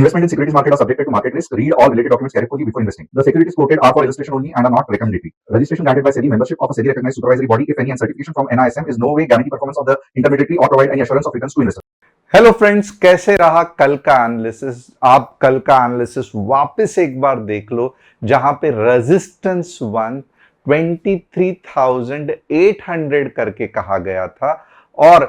Investment in securities market are subjected to market risk. Read all related documents carefully before investing. The securities quoted are for illustration only and are not recommendatory. Registration granted by SEBI, membership of a SEBI recognized supervisory body, if any, and certification from NISM is no way guarantee performance of the intermediary or provide any assurance of returns to investors. Hello friends, कैसे रहा कल का analysis? आप कल का analysis वापस एक बार देख लो, जहां पे रेजिस्टेंस 1 23,800 करके कहा गया था और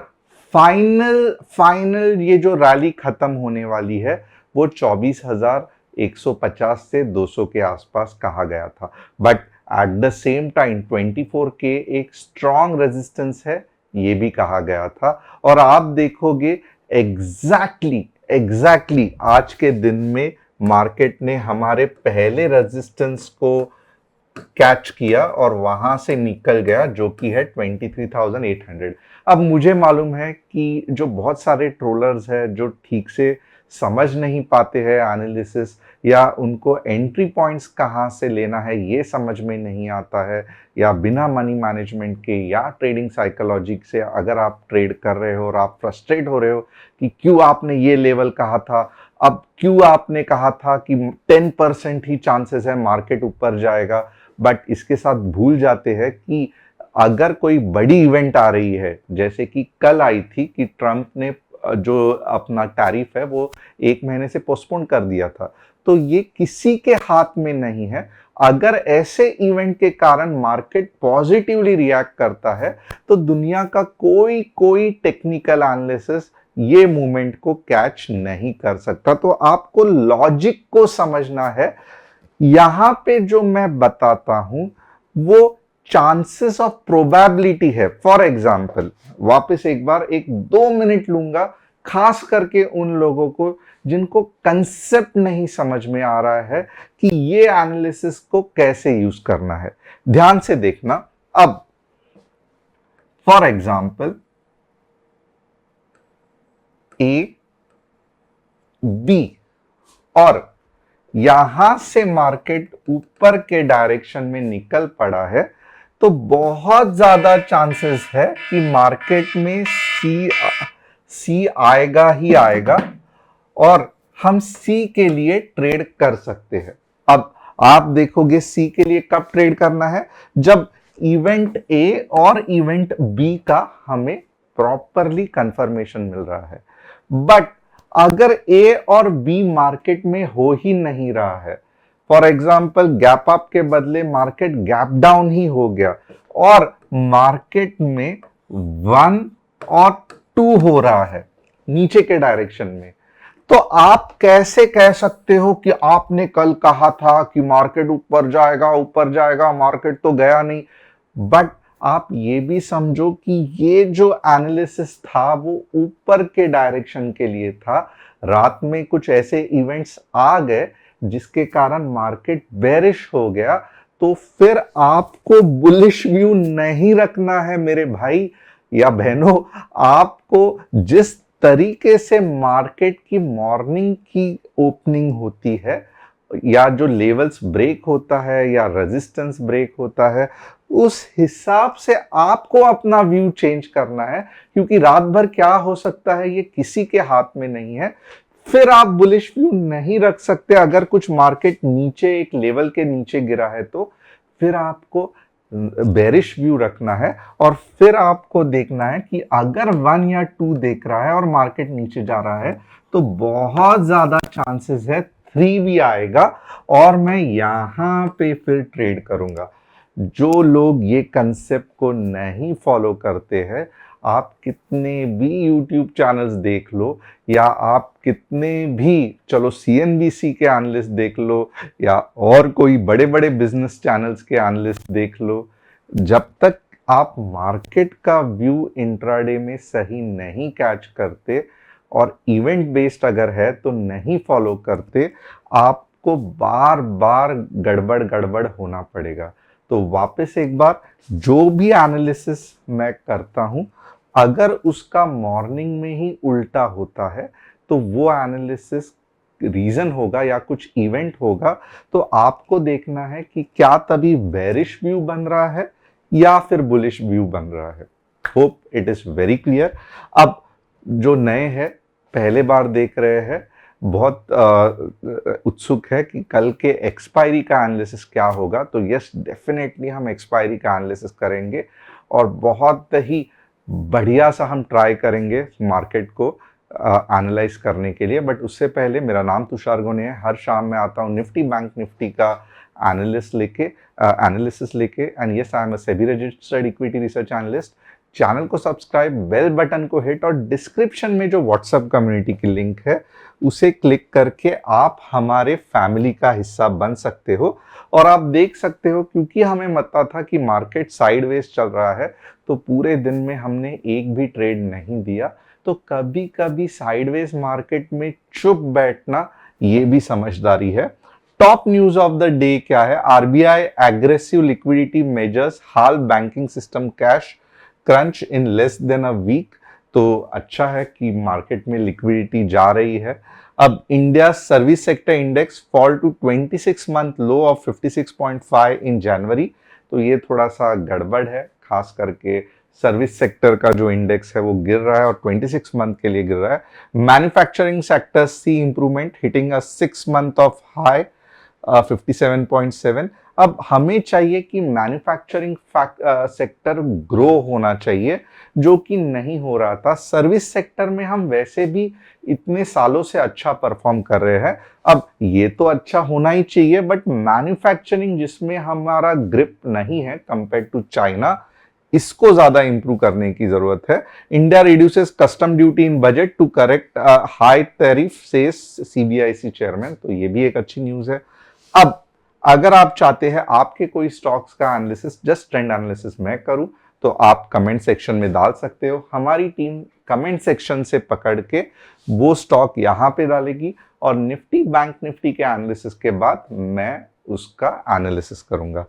फाइनल ये जो रैली खत्म होने वाली है वो 24,150 से 200 के आसपास कहा गया था। But at the same time 24 के एक स्ट्रॉन्ग रेजिस्टेंस है, ये भी कहा गया था। और आप देखोगे एग्जैक्टली आज के दिन में मार्केट ने हमारे पहले रेजिस्टेंस को कैच किया और वहां से निकल गया, जो कि है 23,800। अब मुझे मालूम है कि जो बहुत सारे ट्रोलर्स हैं जो ठीक से समझ नहीं पाते हैं एनालिसिस, या उनको एंट्री पॉइंट्स कहाँ से लेना है ये समझ में नहीं आता है, या बिना मनी मैनेजमेंट के या ट्रेडिंग साइकोलॉजी से अगर आप ट्रेड कर रहे हो और आप फ्रस्ट्रेट हो रहे हो कि क्यों आपने ये लेवल कहा था, अब क्यों आपने कहा था कि 10% ही चांसेस है मार्केट ऊपर जाएगा, बट इसके साथ भूल जाते हैं कि अगर कोई बड़ी इवेंट आ रही है, जैसे कि कल आई थी कि ट्रंप ने जो अपना टैरिफ है वो 1 महीने से पोस्टपोन कर दिया था, तो ये किसी के हाथ में नहीं है। अगर ऐसे इवेंट के कारण मार्केट पॉजिटिवली रिएक्ट करता है तो दुनिया का कोई टेक्निकल एनालिसिस ये मूवमेंट को कैच नहीं कर सकता। तो आपको लॉजिक को समझना है। यहां पे जो मैं बताता हूं वो चांसेस ऑफ प्रोबेबिलिटी है। फॉर एग्जाम्पल, वापस एक बार 1-2 मिनट लूंगा, खास करके उन लोगों को जिनको कंसेप्ट नहीं समझ में आ रहा है कि ये एनालिसिस को कैसे यूज करना है। ध्यान से देखना। अब फॉर एग्जाम्पल ए बी, और यहां से मार्केट ऊपर के डायरेक्शन में निकल पड़ा है, तो बहुत ज्यादा चांसेस है कि मार्केट में सी आएगा ही आएगा और हम सी के लिए ट्रेड कर सकते हैं। अब आप देखोगे सी के लिए कब ट्रेड करना है, जब इवेंट ए और इवेंट बी का हमें प्रॉपरली कंफर्मेशन मिल रहा है। बट अगर ए और बी मार्केट में हो ही नहीं रहा है, फॉर एग्जाम्पल गैप अप के बदले मार्केट गैप डाउन ही हो गया और मार्केट में 1 और 2 हो रहा है नीचे के डायरेक्शन में, तो आप कैसे कह सकते हो कि आपने कल कहा था कि मार्केट ऊपर जाएगा, मार्केट तो गया नहीं। बट आप ये भी समझो कि ये जो एनालिसिस था वो ऊपर के डायरेक्शन के लिए था। रात में कुछ ऐसे इवेंट्स आ गए जिसके कारण मार्केट बेरिश हो गया, तो फिर आपको बुलिश व्यू नहीं रखना है मेरे भाई या बहनों। आपको जिस तरीके से मार्केट की मॉर्निंग की ओपनिंग होती है, या जो लेवल्स ब्रेक होता है या रेजिस्टेंस ब्रेक होता है, उस हिसाब से आपको अपना व्यू चेंज करना है, क्योंकि रात भर क्या हो सकता है ये किसी के हाथ में नहीं है। फिर आप बुलिश व्यू नहीं रख सकते। अगर कुछ मार्केट नीचे एक लेवल के नीचे गिरा है तो फिर आपको बेरिश व्यू रखना है, और फिर आपको देखना है कि अगर 1 या 2 देख रहा है और मार्केट नीचे जा रहा है तो बहुत ज्यादा चांसेस है 3 भी आएगा और मैं यहां पे फिर ट्रेड करूंगा। जो लोग ये कंसेप्ट को नहीं फॉलो करते हैं, आप कितने भी YouTube चैनल्स देख लो, या आप कितने भी चलो CNBC के एनालिस्ट देख लो, या और कोई बड़े बड़े बिजनेस चैनल्स के एनालिस्ट देख लो, जब तक आप मार्केट का व्यू इंट्राडे में सही नहीं कैच करते और इवेंट बेस्ड अगर है तो नहीं फॉलो करते, आपको बार बार गड़बड़ होना पड़ेगा। तो वापस एक बार, जो भी एनालिसिस मैं करता हूं, अगर उसका मॉर्निंग में ही उल्टा होता है तो वो एनालिसिस रीजन होगा या कुछ इवेंट होगा, तो आपको देखना है कि क्या तभी बेरिश व्यू बन रहा है या फिर बुलिश व्यू बन रहा है। Hope it is very clear. अब जो नए हैं, पहले बार देख रहे हैं, बहुत उत्सुक है कि कल के एक्सपायरी का एनालिसिस क्या होगा। तो यस, डेफिनेटली हम एक्सपायरी का एनालिसिस करेंगे और बहुत ही बढ़िया सा हम ट्राई करेंगे मार्केट को एनालाइज करने के लिए। बट उससे पहले, मेरा नाम तुषार गोने है। हर शाम मैं आता हूँ निफ्टी बैंक निफ्टी का एनालिसिस लेके। And yes, I am a SEBI registered equity research analyst. Channel को सब्सक्राइब, बेल बटन को हिट और डिस्क्रिप्शन में जो व्हाट्सएप कम्युनिटी की लिंक है उसे क्लिक करके आप हमारे फैमिली का हिस्सा बन सकते हो। और आप देख सकते हो, क्योंकि हमें पता था कि मार्केट साइडवेज चल रहा है, तो पूरे दिन में हमने एक भी ट्रेड नहीं दिया। तो कभी कभी साइडवेज मार्केट में चुप बैठना ये भी समझदारी है। Top news of the day क्या है? RBI aggressive liquidity measures halve banking system cash crunch in less than a week. तो अच्छा है कि मार्केट में लिक्विडिटी जा रही है। अब India service sector index fall to 26 month low of 56.5 in January. तो ये थोड़ा सा गड़बड़ है, खास करके सर्विस सेक्टर का जो इंडेक्स है वो गिर रहा है और 26 मंथ के लिए गिर रहा है। Manufacturing sector sees improvement hitting a 6 month of high 57.7। अब हमें चाहिए कि मैन्युफैक्चरिंग सेक्टर ग्रो होना चाहिए, जो कि नहीं हो रहा था। सर्विस सेक्टर में हम वैसे भी इतने सालों से अच्छा परफॉर्म कर रहे हैं, अब ये तो अच्छा होना ही चाहिए। बट मैन्युफैक्चरिंग जिसमें हमारा ग्रिप नहीं है कंपेयर टू चाइना, इसको ज्यादा इंप्रूव करने की जरूरत है। India reduces custom duty in budget to correct high tariff, says CBIC chairman. तो ये भी एक अच्छी न्यूज है। अब अगर आप चाहते हैं आपके कोई स्टॉक्स का एनालिसिस, जस्ट ट्रेंड एनालिसिस मैं करूं, तो आप कमेंट सेक्शन में डाल सकते हो। हमारी टीम कमेंट सेक्शन से पकड़ के वो स्टॉक यहां पे डालेगी और निफ्टी बैंक निफ्टी के एनालिसिस के बाद मैं उसका एनालिसिस करूंगा।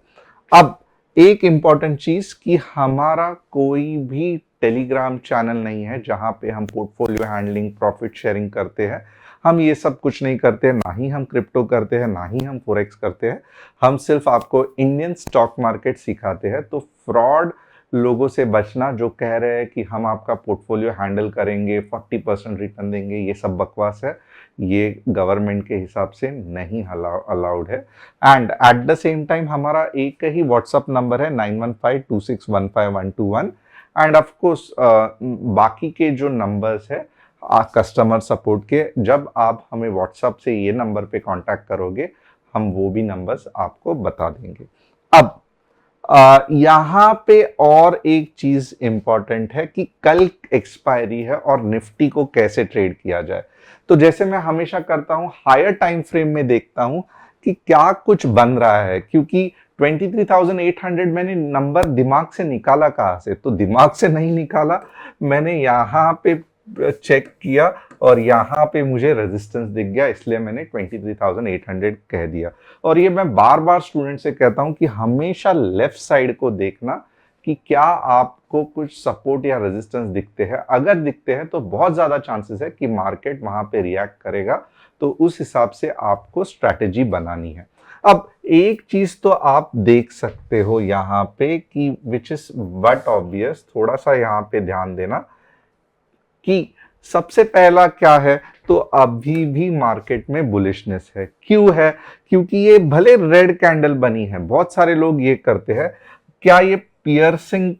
अब एक इंपॉर्टेंट चीज कि हमारा कोई भी टेलीग्राम चैनल नहीं है जहां पे हम पोर्टफोलियो हैंडलिंग, प्रॉफिट शेयरिंग करते हैं। हम ये सब कुछ नहीं करते, ना ही हम क्रिप्टो करते हैं, ना ही हम फॉरेक्स करते हैं। हम सिर्फ आपको इंडियन स्टॉक मार्केट सिखाते हैं। तो फ्रॉड लोगों से बचना जो कह रहे हैं कि हम आपका पोर्टफोलियो हैंडल करेंगे, 40% रिटर्न देंगे, ये सब बकवास है। ये गवर्नमेंट के हिसाब से नहीं अलाउड है। And at the same time हमारा एक ही व्हाट्सअप नंबर है 9152615121। एंड ऑफ कोर्स बाकी के जो नंबर्स है कस्टमर सपोर्ट के, जब आप हमें व्हाट्सएप से ये नंबर पे कांटेक्ट करोगे, हम वो भी नंबर्स आपको बता देंगे। अब यहाँ पे और एक चीज इंपॉर्टेंट है कि कल एक्सपायरी है और निफ्टी को कैसे ट्रेड किया जाए। तो जैसे मैं हमेशा करता हूं, हायर टाइम फ्रेम में देखता हूं कि क्या कुछ बन रहा है, क्योंकि 23,800 मैंने नंबर दिमाग से निकाला कहां से? तो दिमाग से नहीं निकाला, मैंने यहाँ पे चेक किया और यहाँ पे मुझे रेजिस्टेंस दिख गया, इसलिए मैंने 23,800 कह दिया। और ये मैं बार बार स्टूडेंट से कहता हूं कि हमेशा लेफ्ट साइड को देखना कि क्या आपको कुछ सपोर्ट या रेजिस्टेंस दिखते हैं। अगर दिखते हैं तो बहुत ज्यादा चांसेस है कि मार्केट वहां पे रिएक्ट करेगा। तो उस हिसाब से आपको स्ट्रैटेजी बनानी है। अब एक चीज तो आप देख सकते हो यहाँ पे कि विच इज बट ऑब्वियस, थोड़ा सा यहाँ पे ध्यान देना कि सबसे पहला क्या है, तो अभी भी मार्केट में बुलिशनेस है। क्यों है? क्योंकि ये भले रेड कैंडल बनी है, बहुत सारे लोग ये करते हैं, क्या ये पियर्सिंग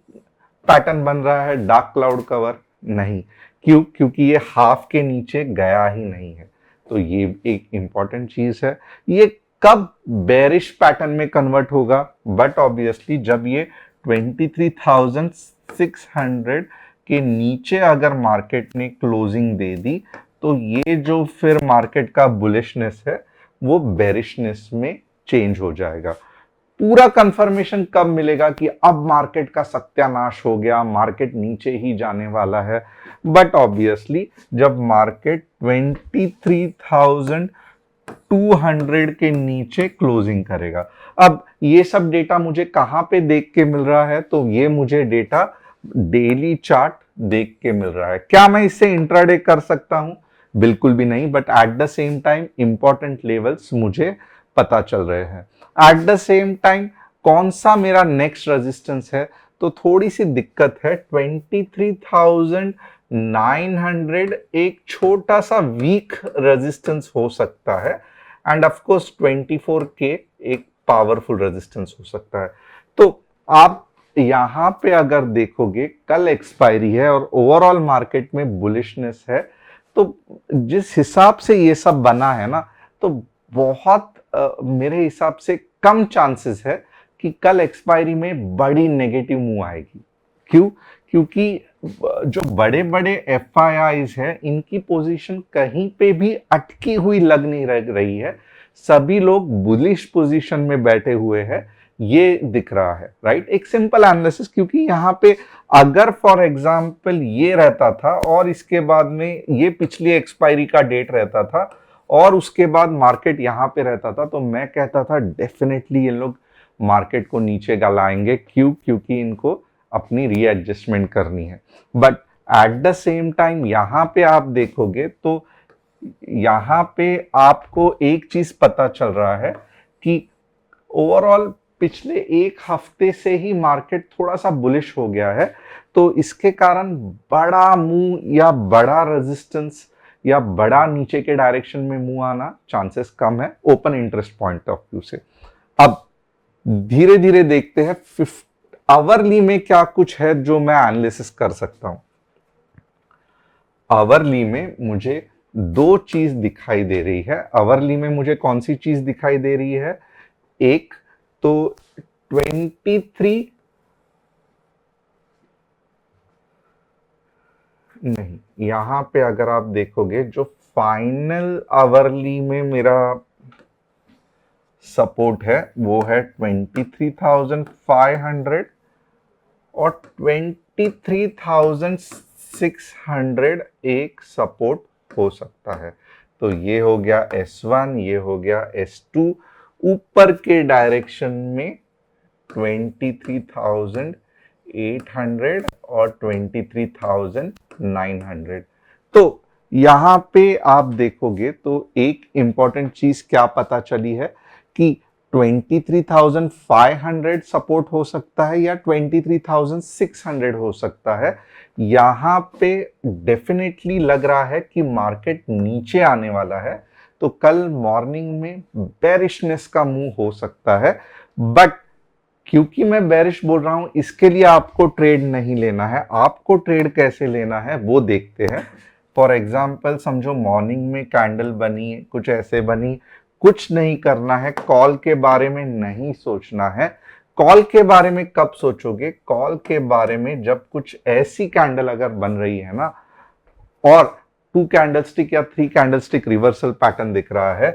पैटर्न बन रहा है, डार्क क्लाउड कवर? नहीं। क्यों? क्योंकि ये हाफ के नीचे गया ही नहीं है। तो ये एक इंपॉर्टेंट चीज है। ये कब बेरिश पैटर्न में कन्वर्ट होगा? बट ऑब्वियसली जब ये 23,600 के नीचे अगर मार्केट ने क्लोजिंग दे दी, तो ये जो फिर मार्केट का बुलिशनेस है वो बेरिशनेस में चेंज हो जाएगा। पूरा कंफर्मेशन कब मिलेगा कि अब मार्केट का सत्यानाश हो गया, मार्केट नीचे ही जाने वाला है? बट ऑब्वियसली जब मार्केट 23,200 के नीचे क्लोजिंग करेगा। अब ये सब डेटा मुझे कहां पे देख के मिल रहा है? तो ये मुझे डेटा डेली चार्ट देख के मिल रहा है। क्या मैं इससे इंट्राडे कर सकता हूं? बिल्कुल भी नहीं। But at the same time important levels मुझे पता चल रहे हैं। एट द सेम टाइम कौन सा मेरा नेक्स्ट रेजिस्टेंस है? तो थोड़ी सी दिक्कत है, 23,900 900 एक छोटा सा वीक रेजिस्टेंस हो सकता है, एंड ऑफ कोर्स 24K एक पावरफुल रेजिस्टेंस हो सकता है। तो आप यहां पे अगर देखोगे कल एक्सपायरी है और ओवरऑल मार्केट में बुलिशनेस है, तो जिस हिसाब से ये सब बना है ना, तो बहुत मेरे हिसाब से कम चांसेस है कि कल एक्सपायरी में बड़ी नेगेटिव मूव आएगी। क्यों? क्योंकि जो बड़े बड़े FIIs है, इनकी पोजीशन कहीं पे भी अटकी हुई लग नहीं रही है, सभी लोग बुलिश पोजीशन में बैठे हुए हैं, ये दिख रहा है, राइट। एक सिंपल एनालिसिस, क्योंकि यहाँ पे अगर फॉर एग्जांपल ये रहता था और इसके बाद में ये पिछली एक्सपायरी का डेट रहता था और उसके बाद मार्केट यहाँ पे रहता था, तो मैं कहता था डेफिनेटली ये लोग मार्केट को नीचे गलाएंगे। क्यों? क्योंकि इनको अपनी रीएडजस्टमेंट करनी है। But at the same time यहाँ पे आप देखोगे तो यहाँ पे आपको एक चीज पता चल रहा है कि ओवरऑल पिछले एक हफ्ते से ही मार्केट थोड़ा सा बुलिश हो गया है, तो इसके कारण बड़ा मूव या बड़ा रेजिस्टेंस या बड़ा नीचे के डायरेक्शन में मूव आना चांसेस कम है open interest point of view से। अब धीरे धीरे देखते हैं आवरली में क्या कुछ है जो मैं एनालिसिस कर सकता हूं। आवरली में मुझे दो चीज दिखाई दे रही है। आवरली में मुझे कौन सी चीज दिखाई दे रही है? एक तो 23 नहीं, यहां पे अगर आप देखोगे जो फाइनल आवरली में मेरा सपोर्ट है वो है 23,500 और 23,600 एक सपोर्ट हो सकता है। तो ये हो गया S1, ये हो गया S2। ऊपर के डायरेक्शन में 23,800 और 23,900। तो यहां पे आप देखोगे तो एक इंपॉर्टेंट चीज क्या पता चली है कि 23,500 सपोर्ट हो सकता है या 23,600 हो सकता है। यहां पे डेफिनेटली लग रहा है कि मार्केट नीचे आने वाला है, तो कल मॉर्निंग में बेरिशनेस का मूव हो सकता है। बट क्योंकि मैं बेरिश बोल रहा हूं, इसके लिए आपको ट्रेड नहीं लेना है। आपको ट्रेड कैसे लेना है वो देखते हैं। फॉर एग्जाम्पल समझो मॉर्निंग में कैंडल बनी, कुछ ऐसे बनी, कुछ नहीं करना है, कॉल के बारे में नहीं सोचना है। कॉल के बारे में कब सोचोगे? कॉल के बारे में जब कुछ ऐसी कैंडल अगर बन रही है ना और 2 कैंडलस्टिक या 3 कैंडलस्टिक रिवर्सल पैटर्न दिख रहा है,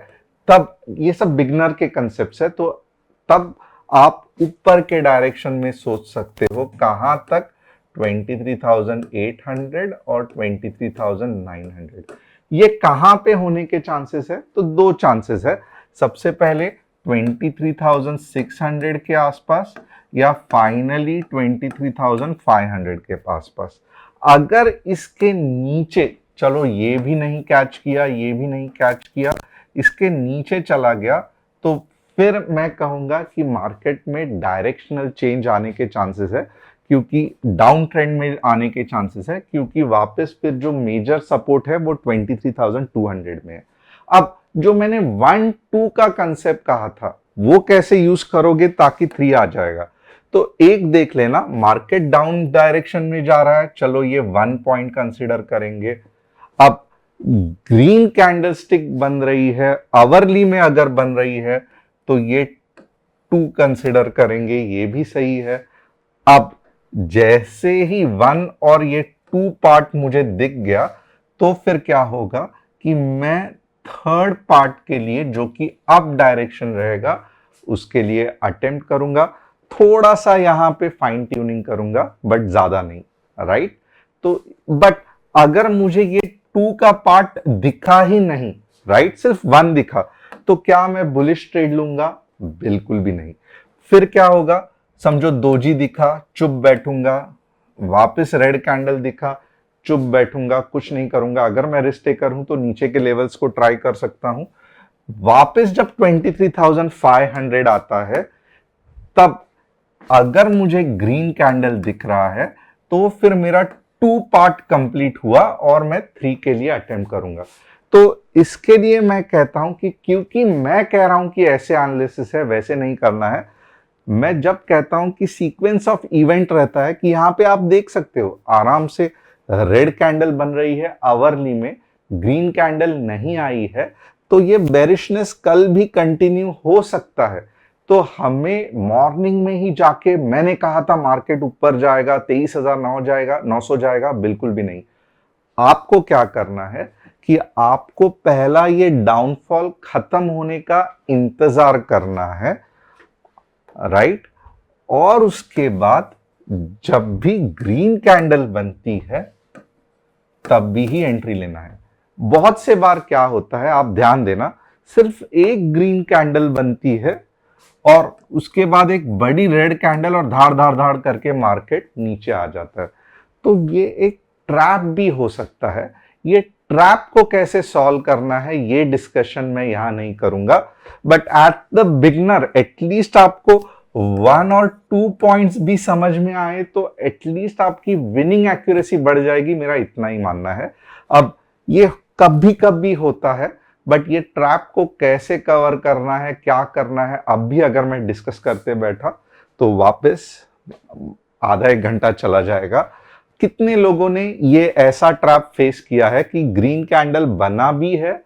तब ये सब बिगनर के कंसेप्ट्स है, तो तब आप ऊपर के डायरेक्शन में सोच सकते हो। कहां तक? 23,800 और 23,900। ये कहां पे होने के चांसेस है? तो दो चांसेस है। सबसे पहले 23,600 के आसपास या फाइनली 23,500 के आसपास। अगर इसके नीचे, चलो ये भी नहीं कैच किया, ये भी नहीं कैच किया, इसके नीचे चला गया, तो फिर मैं कहूंगा कि मार्केट में डायरेक्शनल चेंज आने के चांसेस है, क्योंकि डाउन ट्रेंड में आने के चांसेस है, क्योंकि वापस फिर जो मेजर सपोर्ट है वो 23,200 में है। अब जो मैंने 1-2 का कंसेप्ट कहा था वो कैसे यूज करोगे ताकि 3 आ जाएगा? तो एक देख लेना, मार्केट डाउन डायरेक्शन में जा रहा है, चलो ये 1 पॉइंट कंसीडर करेंगे। अब ग्रीन कैंडलस्टिक बन रही है, आवरली में अगर बन रही है तो ये 2 कंसीडर करेंगे, ये भी सही है। अब जैसे ही 1 और ये 2 पार्ट मुझे दिख गया, तो फिर क्या होगा कि मैं थर्ड पार्ट के लिए, जो कि अप डायरेक्शन रहेगा, उसके लिए अटेम्प्ट करूंगा। थोड़ा सा यहां पे फाइन ट्यूनिंग करूंगा, बट ज्यादा नहीं, राइट। तो बट अगर मुझे ये 2 का पार्ट दिखा ही नहीं, राइट, सिर्फ 1 दिखा, तो क्या मैं बुलिश ट्रेड लूंगा? बिल्कुल भी नहीं। फिर क्या होगा? समझो दोजी दिखा, चुप बैठूंगा। वापस रेड कैंडल दिखा, चुप बैठूंगा, कुछ नहीं करूंगा। अगर मैं रिस्क टेकर हूं तो नीचे के लेवल्स को ट्राई कर सकता हूं। वापस जब 23,500 आता है, तब अगर मुझे ग्रीन कैंडल दिख रहा है तो फिर मेरा 2 पार्ट कंप्लीट हुआ और मैं 3 के लिए अटेम्प्ट करूंगा। तो इसके लिए मैं कहता हूं कि क्योंकि मैं कह रहा हूं कि ऐसे एनालिसिस है, वैसे नहीं करना है। मैं जब कहता हूं कि सीक्वेंस ऑफ इवेंट रहता है कि यहां पे आप देख सकते हो आराम से रेड कैंडल बन रही है, आवरली में ग्रीन कैंडल नहीं आई है, तो ये बेरिशनेस कल भी कंटिन्यू हो सकता है। तो हमें मॉर्निंग में ही जाके मैंने कहा था मार्केट ऊपर जाएगा, 23,009 जाएगा, 900 जाएगा, बिल्कुल भी नहीं। आपको क्या करना है कि आपको पहला ये डाउनफॉल खत्म होने का इंतजार करना है, राइट? और उसके बाद जब भी ग्रीन कैंडल बनती है तब भी ही एंट्री लेना है। बहुत से बार क्या होता है, आप ध्यान देना, सिर्फ एक ग्रीन कैंडल बनती है और उसके बाद एक बड़ी रेड कैंडल और धाड़ धाड़ धाड़ करके मार्केट नीचे आ जाता है। तो ये एक ट्रैप भी हो सकता है। ये ट्रैप को कैसे सॉल्व करना है ये डिस्कशन मैं यहां नहीं करूंगा, but at the beginner at least आपको 1 और 2 पॉइंट्स भी समझ में आए तो एटलीस्ट आपकी विनिंग एक्यूरेसी बढ़ जाएगी, मेरा इतना ही मानना है। अब ये कभी कभी होता है, बट ये ट्रैप को कैसे कवर करना है, क्या करना है, अब भी अगर मैं डिस्कस करते बैठा तो वापस आधा एक घंटा चला जाएगा। कितने लोगों ने ये ऐसा ट्रैप फेस किया है कि ग्रीन कैंडल बना भी है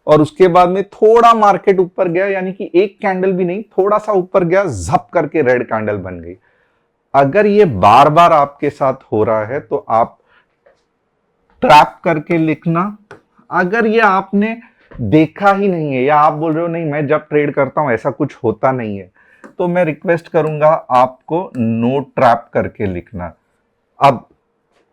और उसके बाद में थोड़ा मार्केट ऊपर गया, यानी कि एक कैंडल भी नहीं, थोड़ा सा ऊपर गया, झप करके रेड कैंडल बन गई। अगर ये बार बार आपके साथ हो रहा है तो आप ट्रैप करके लिखना। अगर ये आपने देखा ही नहीं है या आप बोल रहे हो नहीं मैं जब ट्रेड करता हूं ऐसा कुछ होता नहीं है, तो मैं रिक्वेस्ट करूंगा आपको नो ट्रैप करके लिखना। अब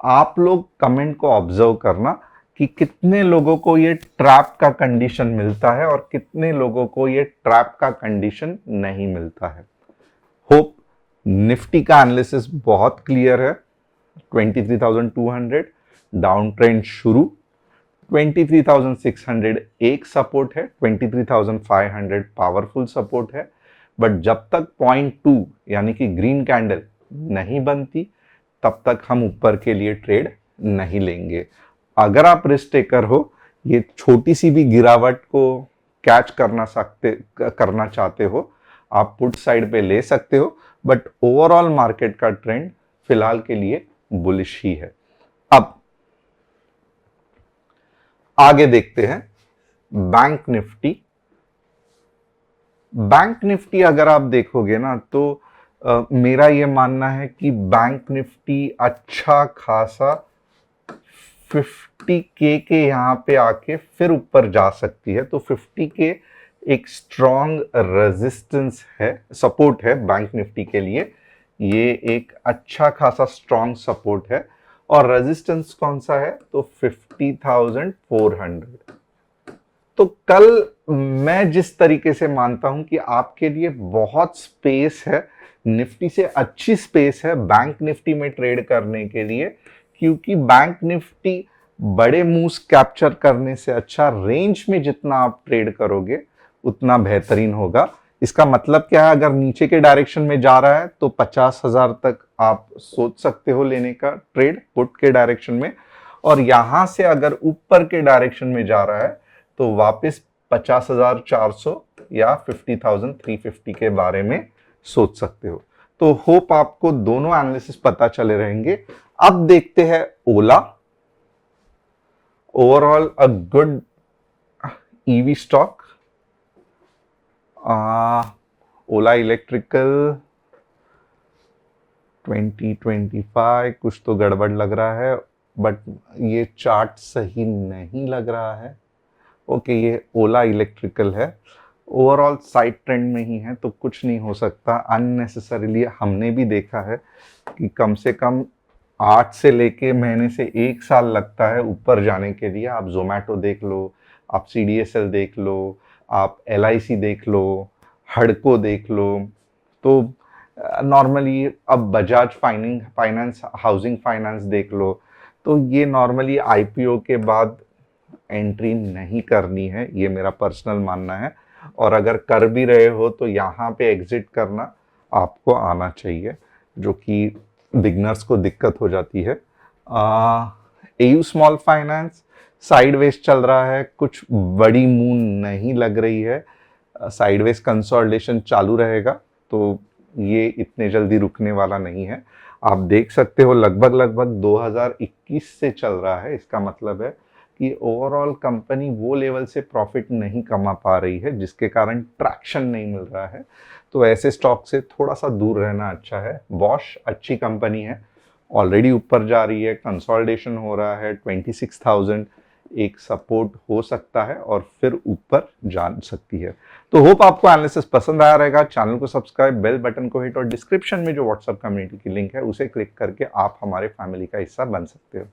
आप लोग कमेंट को ऑब्जर्व करना कि कितने लोगों को ये ट्रैप का कंडीशन मिलता है और कितने लोगों को ये ट्रैप का कंडीशन नहीं मिलता है। होप निफ्टी का एनालिसिस बहुत क्लियर है। 23,200 डाउन ट्रेंड शुरू, 23,600 एक सपोर्ट है, 23,500 पावरफुल सपोर्ट है, बट जब तक 0.2 यानी कि ग्रीन कैंडल नहीं बनती तब तक हम ऊपर के लिए ट्रेड नहीं लेंगे। अगर आप रिस्क टेकर हो, ये छोटी सी भी गिरावट को कैच करना चाहते हो, आप पुट साइड पे ले सकते हो, बट ओवरऑल मार्केट का ट्रेंड फिलहाल के लिए बुलिश ही है। अब आगे देखते हैं बैंक निफ्टी। बैंक निफ्टी अगर आप देखोगे ना तो मेरा यह मानना है कि बैंक निफ्टी अच्छा खासा 50K के यहां पे आके फिर ऊपर जा सकती है। तो 50K एक स्ट्रॉन्ग रेजिस्टेंस है, सपोर्ट है बैंक निफ्टी के लिए। ये एक अच्छा खासा स्ट्रॉन्ग सपोर्ट है। और रेजिस्टेंस कौन सा है? तो 50,400। तो कल मैं जिस तरीके से मानता हूं कि आपके लिए बहुत स्पेस है, निफ्टी से अच्छी स्पेस है बैंक निफ्टी में ट्रेड करने के लिए, क्योंकि बैंक निफ्टी बड़े मूव्स कैप्चर करने से अच्छा रेंज में जितना आप ट्रेड करोगे उतना बेहतरीन होगा। इसका मतलब क्या है? अगर नीचे के डायरेक्शन में जा रहा है तो 50,000 तक आप सोच सकते हो लेने का ट्रेड पुट के डायरेक्शन में, और यहां से अगर ऊपर के डायरेक्शन में जा रहा है तो वापस 50,400 या 50,350 के बारे में सोच सकते हो। तो होप आपको दोनों एनालिसिस पता चले रहेंगे। अब देखते हैं Ola. Overall a good EV stock. Ola electrical 2025 कुछ तो गड़बड़ लग रहा है, बट ये चार्ट सही नहीं लग रहा है। ओके, ये ओला इलेक्ट्रिकल है, ओवरऑल साइड ट्रेंड में ही है, तो कुछ नहीं हो सकता। अननेसेसरीली हमने भी देखा है कि कम से कम 8 से लेके महीने से 1 साल लगता है ऊपर जाने के लिए। आप जोमेटो देख लो, आप CDSL देख लो, आप LIC देख लो, हडको देख लो। तो नॉर्मली अब बजाज फाइनेंस हाउसिंग फाइनेंस देख लो, तो ये नॉर्मली IPO के बाद एंट्री नहीं करनी है, ये मेरा पर्सनल मानना है। और अगर कर भी रहे हो तो यहाँ पे एग्जिट करना आपको आना चाहिए, जो कि बिगनर्स को दिक्कत हो जाती है। एयू स्मॉल फाइनेंस साइडवेज चल रहा है, कुछ बड़ी मूव नहीं लग रही है, साइडवेज कंसोलिडेशन चालू रहेगा, तो ये इतने जल्दी रुकने वाला नहीं है। आप देख सकते हो लगभग 2021 से चल रहा है। इसका मतलब है कि ओवरऑल कंपनी वो लेवल से प्रॉफिट नहीं कमा पा रही है, जिसके कारण ट्रैक्शन नहीं मिल रहा है। तो ऐसे स्टॉक से थोड़ा सा दूर रहना अच्छा है। बॉश अच्छी कंपनी है, ऑलरेडी ऊपर जा रही है, कंसोलिडेशन हो रहा है, 26,000 एक सपोर्ट हो सकता है और फिर ऊपर जा सकती है। तो होप आपको एनालिसिस पसंद आया रहेगा। चैनल को सब्सक्राइब, बेल बटन को हिट और डिस्क्रिप्शन में जो व्हाट्सएप कम्युनिटी की लिंक है उसे क्लिक करके आप हमारे फैमिली का हिस्सा बन सकते हो।